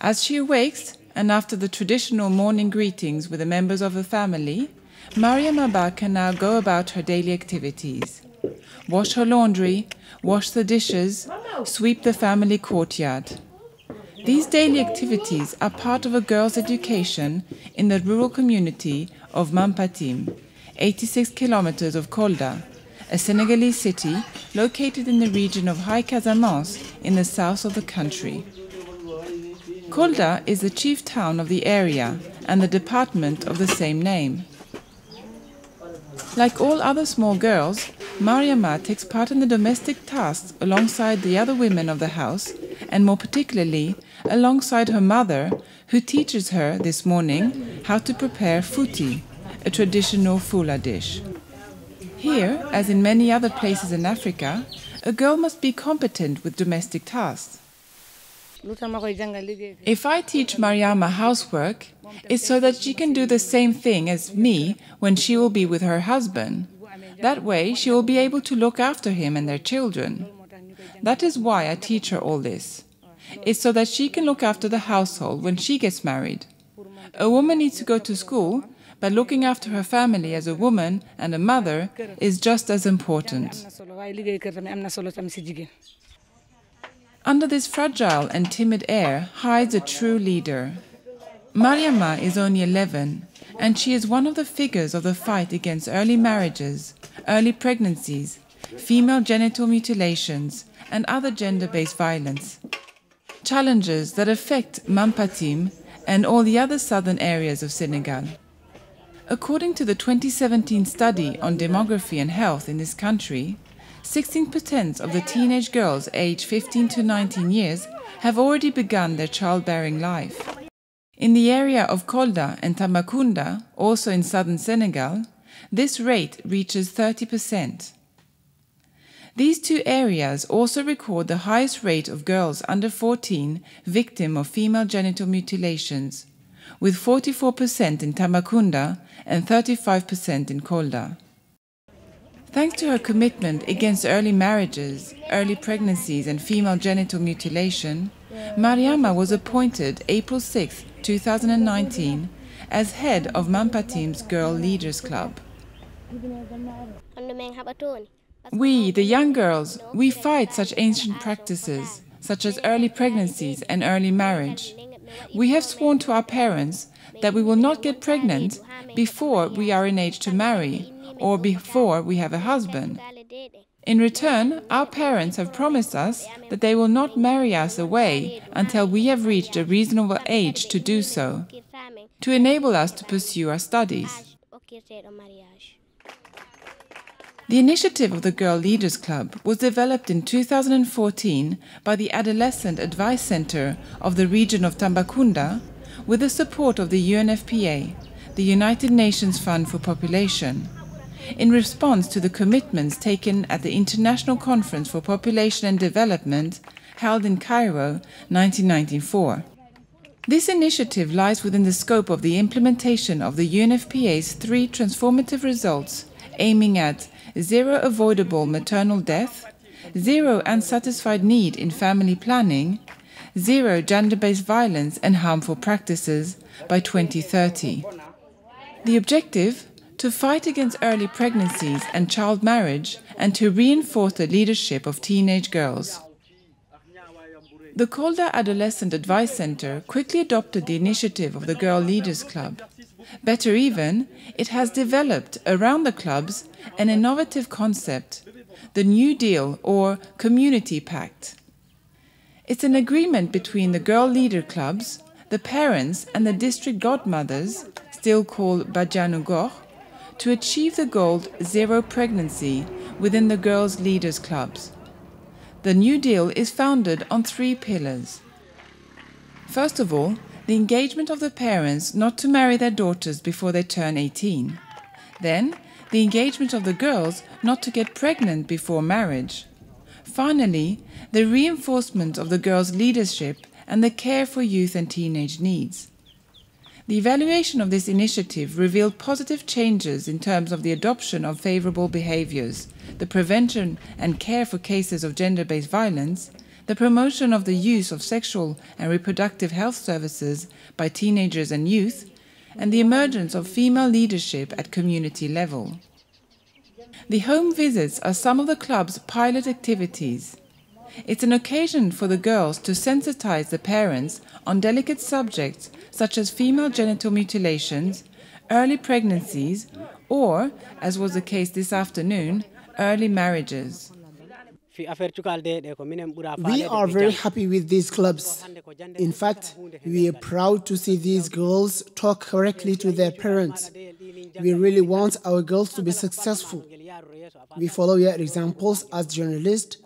As she awakes, and after the traditional morning greetings with the members of the family, Mariama can now go about her daily activities. Wash her laundry, wash the dishes, sweep the family courtyard. These daily activities are part of a girl's education in the rural community of Mampatim, 86 kilometers of Kolda, a Senegalese city located in the region of High Casamance in the south of the country. Kolda is the chief town of the area and the department of the same name. Like all other small girls, Mariama takes part in the domestic tasks alongside the other women of the house, and more particularly alongside her mother, who teaches her this morning how to prepare futi, a traditional fula dish. Here, as in many other places in Africa, a girl must be competent with domestic tasks. If I teach Mariama housework, it's so that she can do the same thing as me when she will be with her husband. That way, she will be able to look after him and their children. That is why I teach her all this. It's so that she can look after the household when she gets married. A woman needs to go to school, but looking after her family as a woman and a mother is just as important. Under this fragile and timid air hides a true leader. Mariama is only 11, and she is one of the figures of the fight against early marriages, early pregnancies, female genital mutilations, and other gender-based violence. Challenges that affect Mampatim and all the other southern areas of Senegal. According to the 2017 study on demography and health in this country, 16% of the teenage girls aged 15 to 19 years have already begun their childbearing life. In the area of Kolda and Tambacounda, also in southern Senegal, this rate reaches 30%. These two areas also record the highest rate of girls under 14 victim of female genital mutilations, with 44% in Tambacounda and 35% in Kolda. Thanks to her commitment against early marriages, early pregnancies and female genital mutilation, Mariama was appointed April 6, 2019 as head of Mampatim's Girl Leaders Club. We, the young girls, we fight such ancient practices, such as early pregnancies and early marriage. We have sworn to our parents that we will not get pregnant before we are in age to marry, or before we have a husband. In return, our parents have promised us that they will not marry us away until we have reached a reasonable age to do so, to enable us to pursue our studies. The initiative of the Girl Leaders Club was developed in 2014 by the Adolescent Advice Center of the region of Tambacounda with the support of the UNFPA, the United Nations Fund for Population, in response to the commitments taken at the International Conference for Population and Development held in Cairo, 1994. This initiative lies within the scope of the implementation of the UNFPA's 3 transformative results aiming at 0 avoidable maternal death, 0 unsatisfied need in family planning, 0 gender-based violence and harmful practices by 2030. The objective: to fight against early pregnancies and child marriage and to reinforce the leadership of teenage girls. The Kolda Adolescent Advice Center quickly adopted the initiative of the Girl Leaders Club. Better even, it has developed around the clubs an innovative concept, the New Deal or Community Pact. It's an agreement between the Girl Leader Clubs, the parents and the district godmothers, still called Badianougor, to achieve the goal 0 pregnancy within the Girls Leaders Clubs. The New Deal is founded on 3 pillars. First of all, the engagement of the parents not to marry their daughters before they turn 18. Then, the engagement of the girls not to get pregnant before marriage. Finally, the reinforcement of the girls' leadership and the care for youth and teenage needs. The evaluation of this initiative revealed positive changes in terms of the adoption of favorable behaviors, the prevention and care for cases of gender-based violence, the promotion of the use of sexual and reproductive health services by teenagers and youth, and the emergence of female leadership at community level. The home visits are some of the club's pilot activities. It's an occasion for the girls to sensitize the parents on delicate subjects such as female genital mutilations, early pregnancies, or, as was the case this afternoon, early marriages. We are very happy with these clubs. In fact, we are proud to see these girls talk correctly to their parents. We really want our girls to be successful. We follow your examples as journalists.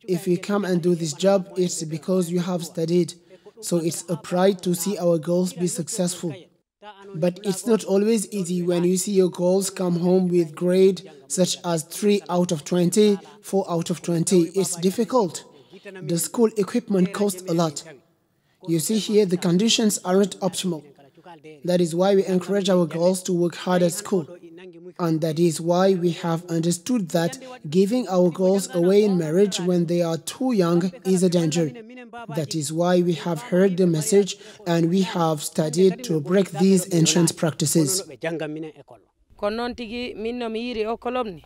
If we come and do this job, it's because you have studied. So it's a pride to see our girls be successful. But it's not always easy when you see your girls come home with grades such as 3 out of 20, 4 out of 20. It's difficult. The school equipment costs a lot. You see here the conditions aren't optimal. That is why we encourage our girls to work hard at school. And that is why we have understood that giving our girls away in marriage when they are too young is a danger. That is why we have heard the message and we have studied to break these ancient practices.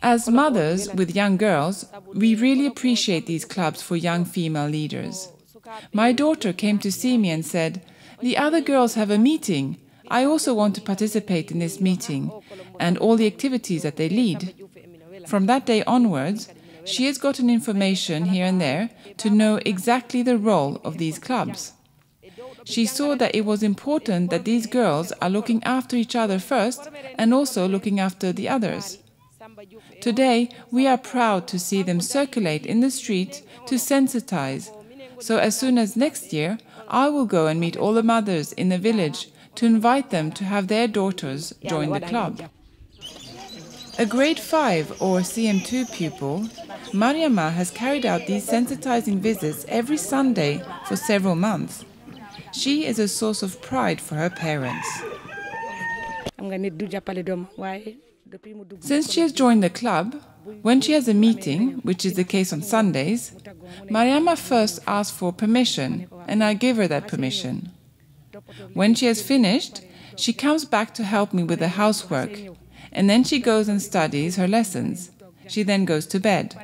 As mothers with young girls, we really appreciate these clubs for young female leaders. My daughter came to see me and said, "The other girls have a meeting. I also want to participate in this meeting and all the activities that they lead." From that day onwards, she has gotten information here and there to know exactly the role of these clubs. She saw that it was important that these girls are looking after each other first and also looking after the others. Today, we are proud to see them circulate in the street to sensitize. So as soon as next year, I will go and meet all the mothers in the village to invite them to have their daughters join the club. A grade 5 or CM2 pupil, Mariama has carried out these sensitizing visits every Sunday for several months. She is a source of pride for her parents. Since she has joined the club, when she has a meeting, which is the case on Sundays, Mariama first asks for permission, and I give her that permission. When she has finished, she comes back to help me with the housework, and then she goes and studies her lessons. She then goes to bed.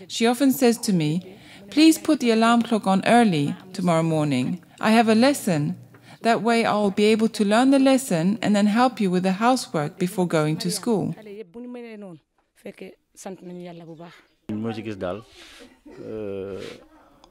She often says to me, "Please put the alarm clock on early tomorrow morning. I have a lesson. That way I'll be able to learn the lesson and then help you with the housework before going to school."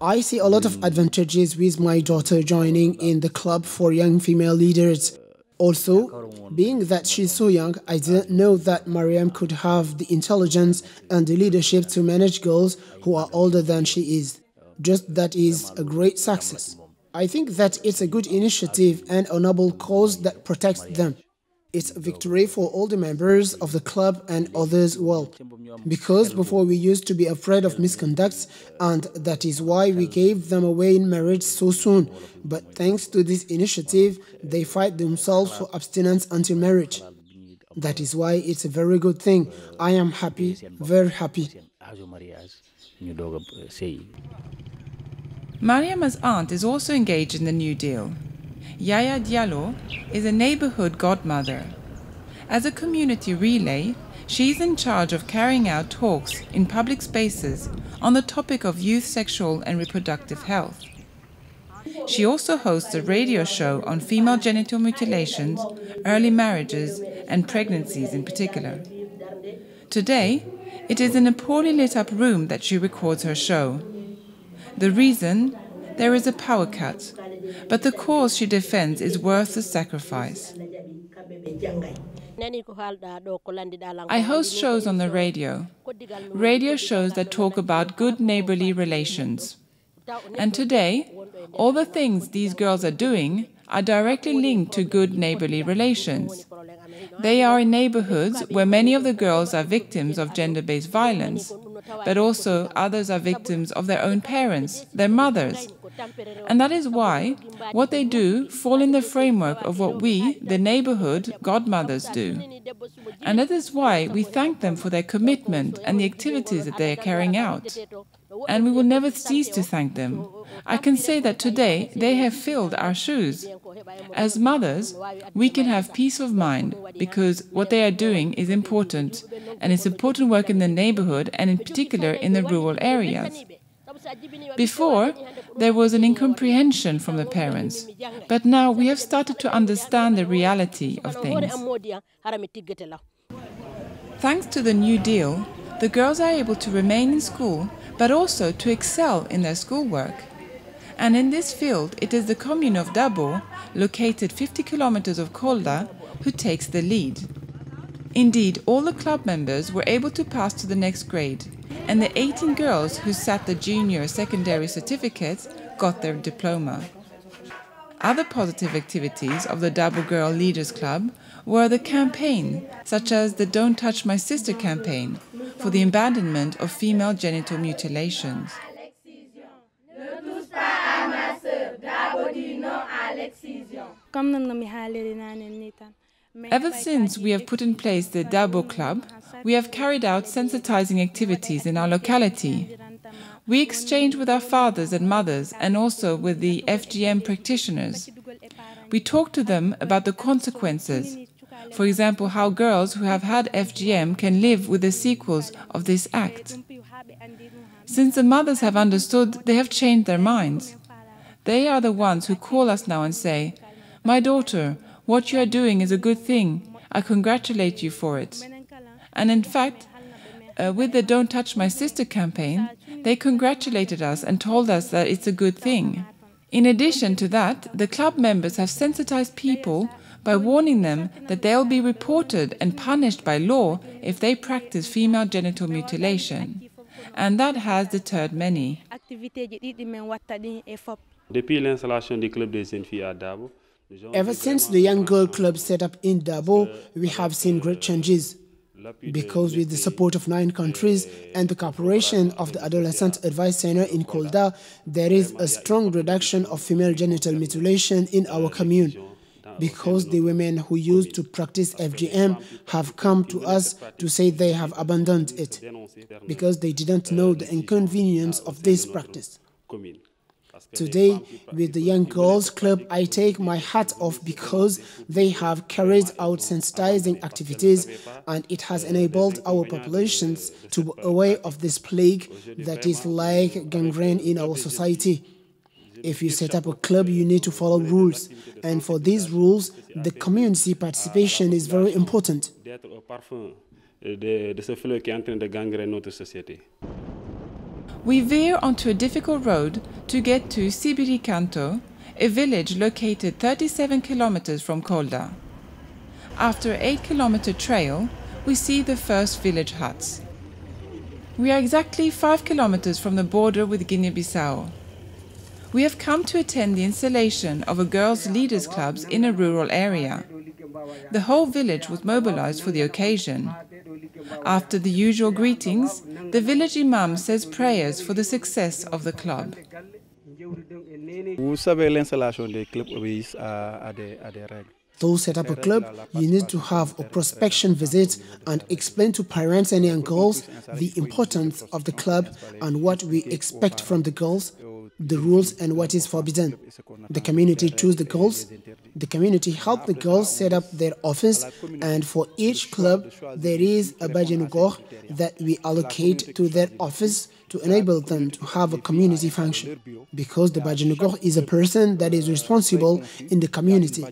I see a lot of advantages with my daughter joining in the club for young female leaders. Also, being that she's so young, I didn't know that Mariam could have the intelligence and the leadership to manage girls who are older than she is. Just that is a great success. I think that it's a good initiative and a noble cause that protects them. It's a victory for all the members of the club and others well. Because before we used to be afraid of misconducts, and that is why we gave them away in marriage so soon. But thanks to this initiative, they fight themselves for abstinence until marriage. That is why it's a very good thing. I am happy, very happy. Mariama's aunt is also engaged in the New Deal. Yaya Diallo is a neighborhood godmother. As a community relay, she is in charge of carrying out talks in public spaces on the topic of youth sexual and reproductive health. She also hosts a radio show on female genital mutilations, early marriages, and pregnancies in particular. Today, it is in a poorly lit up room that she records her show. The reason? There is a power cut, but the cause she defends is worth the sacrifice. I host shows on the radio shows that talk about good neighborly relations. And today, all the things these girls are doing are directly linked to good neighborly relations. They are in neighborhoods where many of the girls are victims of gender-based violence, but also others are victims of their own parents, their mothers. And that is why what they do fall in the framework of what we, the neighborhood godmothers, do. And that is why we thank them for their commitment and the activities that they are carrying out. And we will never cease to thank them. I can say that today they have filled our shoes. As mothers, we can have peace of mind because what they are doing is important, and it's important work in the neighborhood and in particular in the rural areas. Before, there was an incomprehension from the parents, but now we have started to understand the reality of things. Thanks to the New Deal, the girls are able to remain in school, but also to excel in their schoolwork. And in this field, it is the commune of Dabo, located 50 kilometers of Kolda, who takes the lead. Indeed, all the club members were able to pass to the next grade, and the 18 girls who sat the junior secondary certificates got their diploma. Other positive activities of the Dabo Girl Leaders Club were the campaign, such as the Don't Touch My Sister campaign, for the abandonment of female genital mutilations. Ever since we have put in place the Dabo Club, we have carried out sensitizing activities in our locality. We exchange with our fathers and mothers and also with the FGM practitioners. We talk to them about the consequences. For example, how girls who have had FGM can live with the sequels of this act. Since the mothers have understood, they have changed their minds. They are the ones who call us now and say, "My daughter, what you are doing is a good thing. I congratulate you for it." And in fact, with the Don't Touch My Sister campaign, they congratulated us and told us that it's a good thing. In addition to that, the club members have sensitized people by warning them that they'll be reported and punished by law if they practice female genital mutilation. And that has deterred many. Ever since the Young Girl Club set up in Dabo, we have seen great changes. Because with the support of 9 countries and the cooperation of the Adolescent Advice Center in Kolda, there is a strong reduction of female genital mutilation in our commune. Because the women who used to practice FGM have come to us to say they have abandoned it, because they didn't know the inconvenience of this practice. Today, with the Young Girls Club, I take my hat off because they have carried out sensitizing activities and it has enabled our populations to be aware of this plague that is like gangrene in our society. If you set up a club, you need to follow rules, and for these rules, the community participation is very important. We veer onto a difficult road to get to Sibirikanto, a village located 37 kilometers from Kolda. After an 8-kilometer trail, we see the first village huts. We are exactly 5 kilometers from the border with Guinea-Bissau. We have come to attend the installation of a girls' leaders' clubs in a rural area. The whole village was mobilized for the occasion. After the usual greetings, the village imam says prayers for the success of the club. To set up a club, you need to have a prospection visit and explain to parents and young girls the importance of the club and what we expect from the girls, the rules and what is forbidden. The community choose the girls. The community help the girls set up their office, and for each club there is a bajanugor that we allocate to their office to enable them to have a community function, because the bajanugor is a person that is responsible in the community.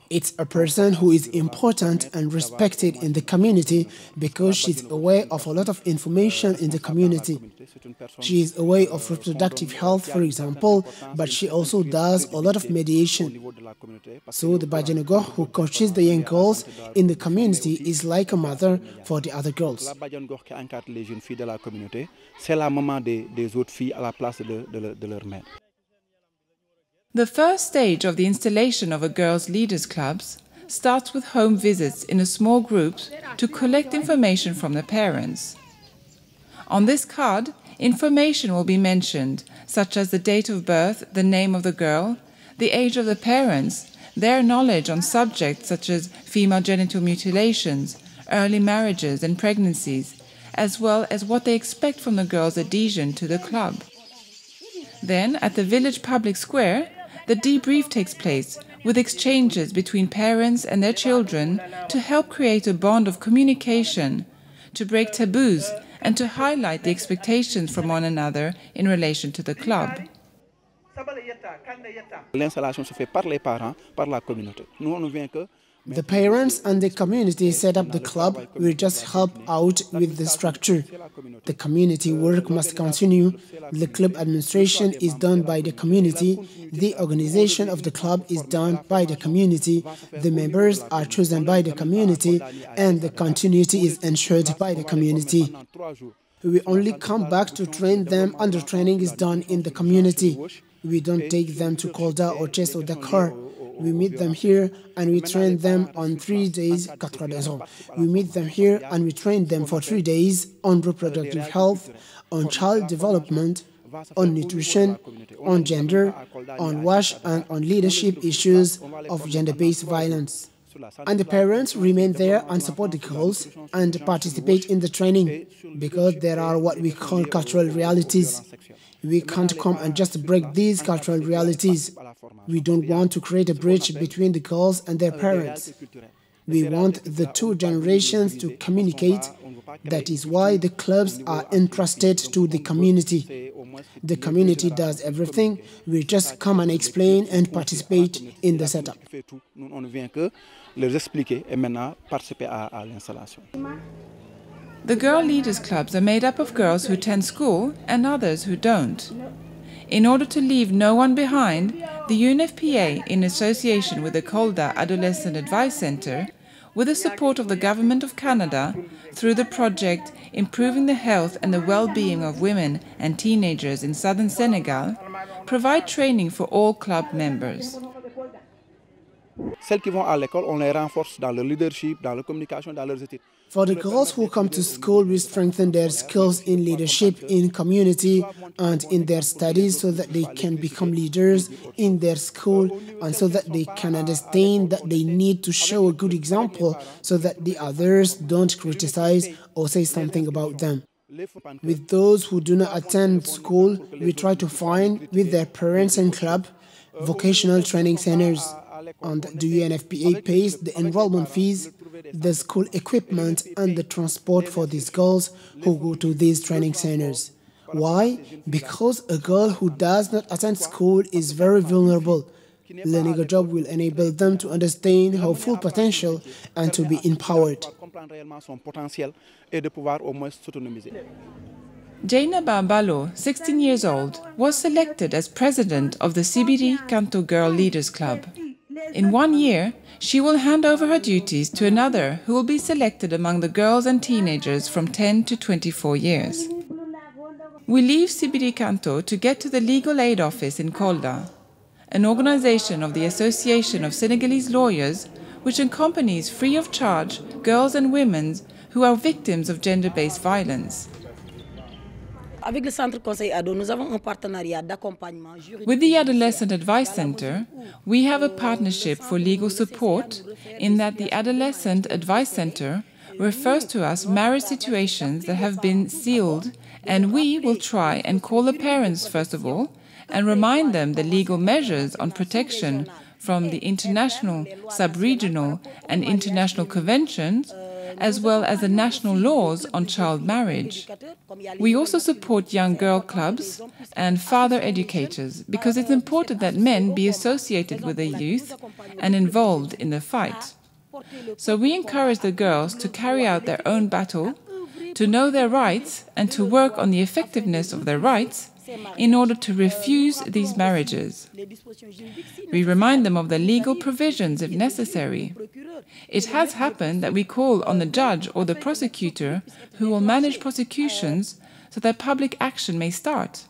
It's a person who is important and respected in the community because she's aware of a lot of information in the community. She is aware of reproductive health, for example, but she also does a lot of mediation. So the bajanugor who coaches the young girls in the community is like a mother for the other girls. The first stage of the installation of a girls' leaders' clubs starts with home visits in a small group to collect information from the parents. On this card, information will be mentioned, such as the date of birth, the name of the girl, the age of the parents, their knowledge on subjects such as female genital mutilations, early marriages and pregnancies, as well as what they expect from the girls' adhesion to the club. Then, at the village public square, the debrief takes place with exchanges between parents and their children to help create a bond of communication, to break taboos and to highlight the expectations from one another in relation to the club. L'installation se fait par les parents, par la communauté. Nous, on ne vient que The parents and the community set up the club. We just help out with the structure. The community work must continue. The club administration is done by the community. The organization of the club is done by the community. The members are chosen by the community, and the continuity is ensured by the community. We only come back to train them, and the training is done in the community. We don't take them to Kolda or Chess or Dakar. We meet them here and we train them on 3 days. We meet them here and we train them for 3 days on reproductive health, on child development, on nutrition, on gender, on WASH, and on leadership issues of gender-based violence. And the parents remain there and support the girls and participate in the training, because there are what we call cultural realities. We can't come and just break these cultural realities. We don't want to create a bridge between the girls and their parents. We want the two generations to communicate. That is why the clubs are entrusted to the community. The community does everything. We just come and explain and participate in the setup. The Girl Leaders Clubs are made up of girls who attend school and others who don't. In order to leave no one behind, the UNFPA, in association with the Kolda Adolescent Advice Center, with the support of the Government of Canada, through the project Improving the Health and the Well-being of Women and Teenagers in Southern Senegal, provide training for all club members. Celles qui vont à l'école, on les renforce dans leur leadership, dans leur communication, dans leurs études. For the girls who come to school, we strengthen their skills in leadership, in community, and in their studies so that they can become leaders in their school and so that they can understand that they need to show a good example so that the others don't criticize or say something about them. With those who do not attend school, we try to find, with their parents and club, vocational training centers. And the UNFPA pays the enrollment fees, the school equipment, and the transport for these girls who go to these training centers. Why? Because a girl who does not attend school is very vulnerable. Learning a job will enable them to understand her full potential and to be empowered. Jaina Bambalo, 16 years old, was selected as president of the Sibiri Kanto Girl Leaders Club. In 1 year, she will hand over her duties to another who will be selected among the girls and teenagers from 10 to 24 years. We leave Sibiri Kanto to get to the Legal Aid Office in Kolda, an organization of the Association of Senegalese Lawyers which accompanies free of charge girls and women who are victims of gender-based violence. With the Adolescent Advice Center, we have a partnership for legal support in that the Adolescent Advice Center refers to us marriage situations that have been sealed, and we will try and call the parents first of all and remind them the legal measures on protection from the international, sub-regional and international conventions, as well as the national laws on child marriage. We also support young girl clubs and father educators because it's important that men be associated with the youth and involved in the fight. So we encourage the girls to carry out their own battle, to know their rights and to work on the effectiveness of their rights in order to refuse these marriages. We remind them of the legal provisions if necessary. It has happened that we call on the judge or the prosecutor who will manage prosecutions so that public action may start.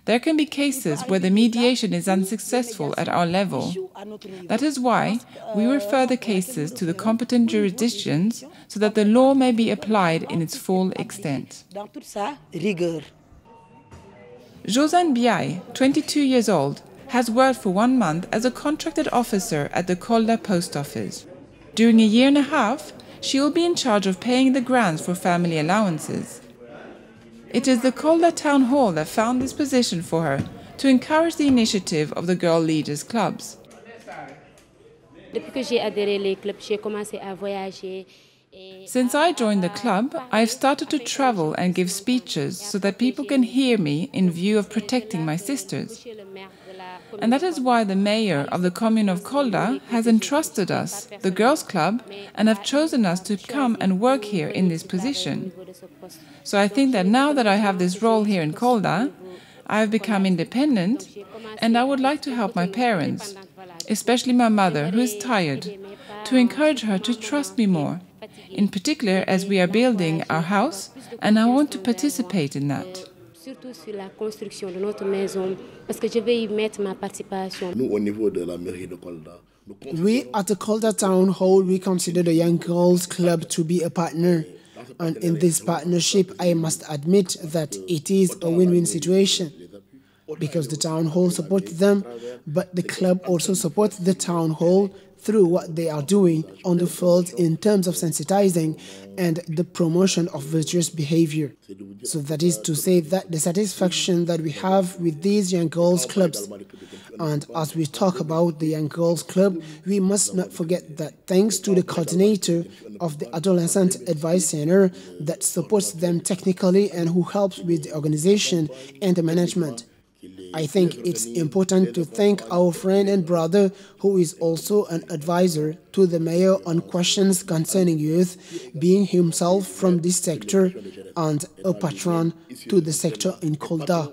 There can be cases where the mediation is unsuccessful at our level. That is why we refer the cases to the competent jurisdictions so that the law may be applied in its full extent. Josanne Biaye, 22 years old, has worked for 1 month as a contracted officer at the Kolda post office. During a year and a half, she will be in charge of paying the grants for family allowances. It is the Kolda Town Hall that found this position for her to encourage the initiative of the Girl Leaders Clubs. Since I joined the club, I have started to travel and give speeches so that people can hear me in view of protecting my sisters. And that is why the mayor of the commune of Kolda has entrusted us, the Girls Club, and have chosen us to come and work here in this position. So I think that now that I have this role here in Kolda, I have become independent, and I would like to help my parents, especially my mother, who is tired, to encourage her to trust me more, in particular as we are building our house, and I want to participate in that. We at the Kolda Town Hall, we consider the Young Girls Club to be a partner. And in this partnership, I must admit that it is a win-win situation, because the town hall supports them, but the club also supports the town hall through what they are doing on the field in terms of sensitizing and the promotion of virtuous behavior. So that is to say that the satisfaction that we have with these young girls clubs. And as we talk about the Young Girls Club, we must not forget that thanks to the coordinator of the Adolescent Advice Center that supports them technically and who helps with the organization and the management. I think it's important to thank our friend and brother who is also an advisor to the mayor on questions concerning youth, being himself from this sector and a patron to the sector in Kolda.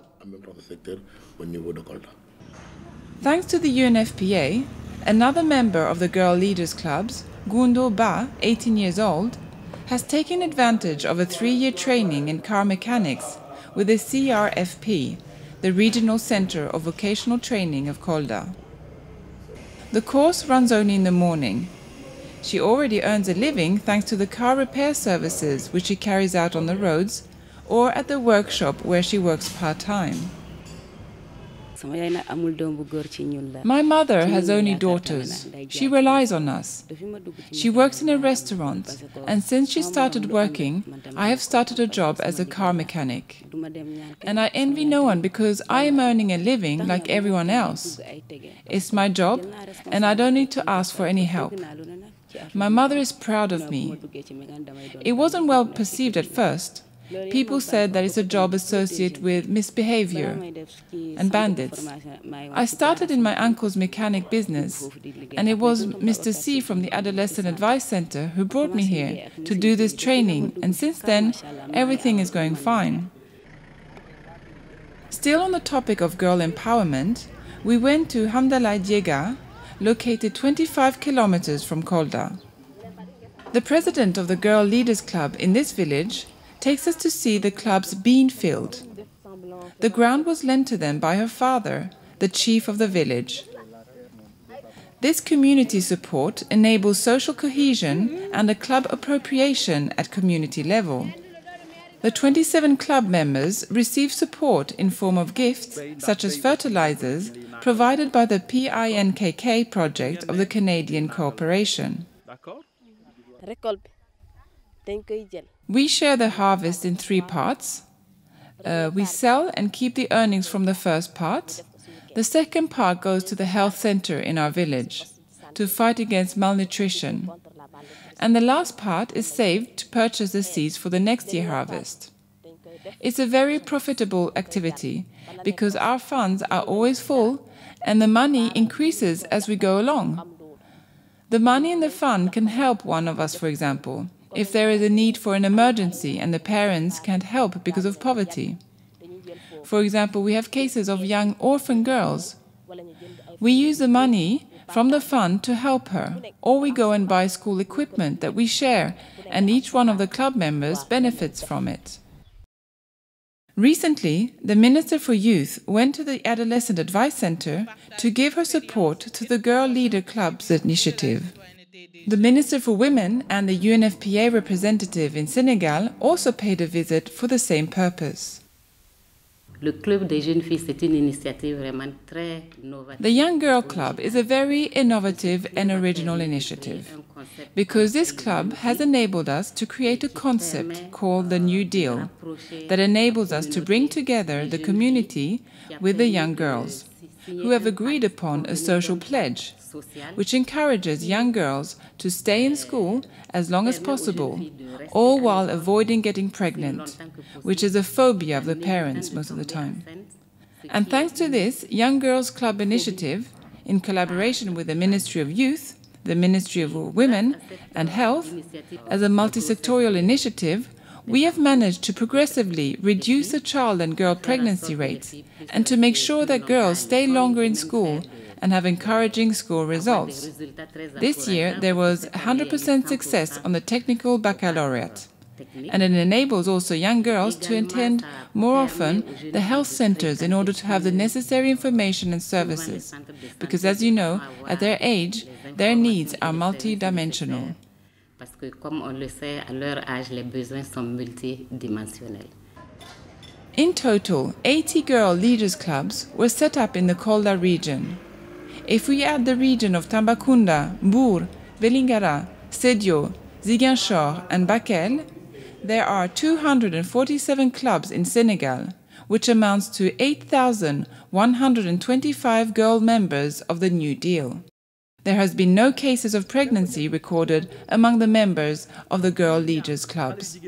Thanks to the UNFPA, another member of the Girl Leaders Clubs, Gundo Ba, 18 years old, has taken advantage of a 3-year training in car mechanics with the CRFP, the Regional Center of Vocational Training of Kolda. The course runs only in the morning. She already earns a living thanks to the car repair services which she carries out on the roads or at the workshop where she works part-time. My mother has only daughters. She relies on us. She works in a restaurant, and since she started working, I have started a job as a car mechanic. And I envy no one because I am earning a living like everyone else. It's my job, and I don't need to ask for any help. My mother is proud of me. It wasn't well perceived at first. People said that it's a job associated with misbehavior and bandits. I started in my uncle's mechanic business, and it was Mr. C from the Adolescent Advice Center who brought me here to do this training, and since then, everything is going fine. Still on the topic of girl empowerment, we went to Hamdalai Diega, located 25 kilometers from Kolda. The president of the Girl Leaders Club in this village takes us to see the club's bean field. The ground was lent to them by her father, the chief of the village. This community support enables social cohesion and a club appropriation at community level. The 27 club members receive support in form of gifts, such as fertilizers, provided by the PINKK project of the Canadian Corporation. We share the harvest in 3 parts. We sell and keep the earnings from the first part. The second part goes to the health center in our village to fight against malnutrition. And the last part is saved to purchase the seeds for the next year harvest. It's a very profitable activity because our funds are always full and the money increases as we go along. The money in the fund can help one of us, for example, if there is a need for an emergency and the parents can't help because of poverty. For example, we have cases of young orphan girls. We use the money from the fund to help her, or we go and buy school equipment that we share, and each one of the club members benefits from it. Recently, the Minister for Youth went to the Adolescent Advice Center to give her support to the Girl Leader Club's initiative. The Minister for Women and the UNFPA representative in Senegal also paid a visit for the same purpose. The Young Girl Club is a very innovative and original initiative because this club has enabled us to create a concept called the New Deal that enables us to bring together the community with the young girls who have agreed upon a social pledge which encourages young girls to stay in school as long as possible, all while avoiding getting pregnant, which is a phobia of the parents most of the time. And thanks to this Young Girls Club initiative, in collaboration with the Ministry of Youth, the Ministry of Women and Health, as a multisectorial initiative, we have managed to progressively reduce the child and girl pregnancy rates and to make sure that girls stay longer in school and have encouraging school results. This year, there was 100% success on the technical baccalaureate, and it enables also young girls to attend more often the health centers in order to have the necessary information and services, because as you know, at their age, their needs are multidimensional. In total, 80 girl leaders clubs were set up in the Kolda region. If we add the region of Tambacounda, Mbour, Vélingara, Sédio, Ziguinchor and Bakel, there are 247 clubs in Senegal, which amounts to 8,125 girl members of the New Deal. There has been no cases of pregnancy recorded among the members of the girl leaders clubs.